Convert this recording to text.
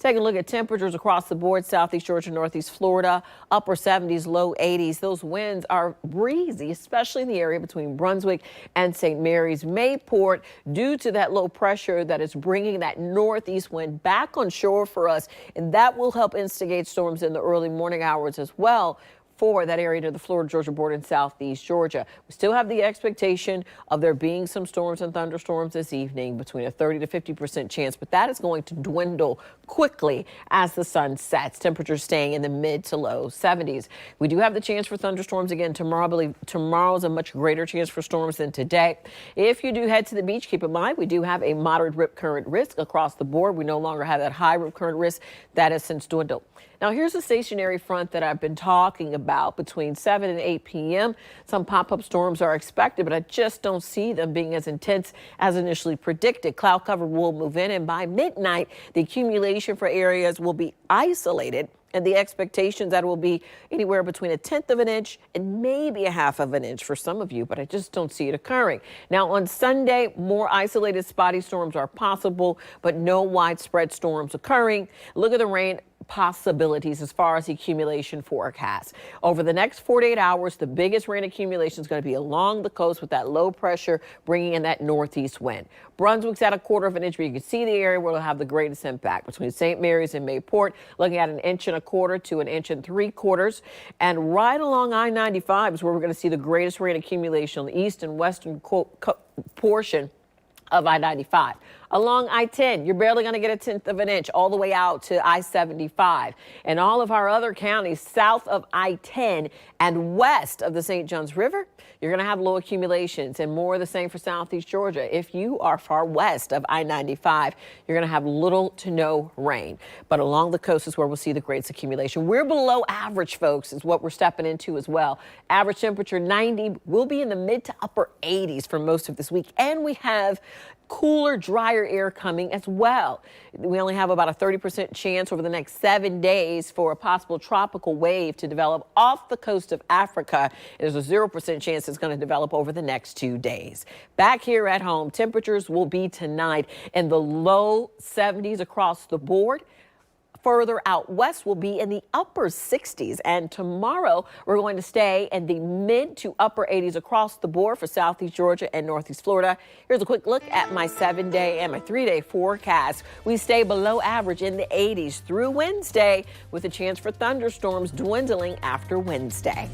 Taking a look at temperatures across the board, southeast Georgia, northeast Florida, upper 70s, low 80s. Those winds are breezy, especially in the area between Brunswick and St. Mary's. Mayport, due to that low pressure that is bringing that northeast wind back on shore for us, and that will help instigate storms in the early morning hours as well for that area near the Florida-Georgia border in southeast Georgia. We still have the expectation of there being some storms and thunderstorms this evening, between a 30 to 50% chance, but that is going to dwindle quickly as the sun sets. Temperatures staying in the mid to low 70s. We do have the chance for thunderstorms again tomorrow. I believe tomorrow is a much greater chance for storms than today. If you do head to the beach, keep in mind we do have a moderate rip current risk across the board. We no longer have that high rip current risk. That has since dwindled. Now, here's a stationary front that I've been talking about between 7 and 8 p.m. Some pop-up storms are expected, but I just don't see them being as intense as initially predicted. Cloud cover will move in, and by midnight, the accumulation for areas will be isolated. And the expectations that it will be anywhere between 1/10 of an inch and maybe 1/2 of an inch for some of you, but I just don't see it occurring. Now on Sunday, more isolated spotty storms are possible, but no widespread storms occurring. Look at the rain possibilities as far as the accumulation forecast. Over the next 48 hours, the biggest rain accumulation is going to be along the coast with that low pressure bringing in that northeast wind. Brunswick's at 1/4 of an inch, but you can see the area where we'll have the greatest impact between St. Mary's and Mayport, looking at 1 1/4 to 1 3/4. And right along I-95 is where we're going to see the greatest rain accumulation on the east and western portion of I-95. Along I-10, you're barely going to get 1/10 of an inch all the way out to I-75. And all of our other counties south of I-10 and west of the St. Johns River, you're going to have low accumulations, and more of the same for southeast Georgia. If you are far west of I-95, you're going to have little to no rain. But along the coast is where we'll see the greatest accumulation. We're below average, folks, is what we're stepping into as well. Average temperature 90 will be in the mid to upper 80s for most of this week. And we have cooler, drier air coming as well. We only have about a 30% chance over the next 7 days for a possible tropical wave to develop off the coast of Africa. There's a 0% chance it's going to develop over the next 2 days. Back here at home, temperatures will be tonight in the low 70s across the board. Further out west will be in the upper 60s. And tomorrow we're going to stay in the mid to upper 80s across the board for southeast Georgia and northeast Florida. Here's a quick look at my 7-day and my 3-day forecast. We stay below average in the 80s through Wednesday, with a chance for thunderstorms dwindling after Wednesday.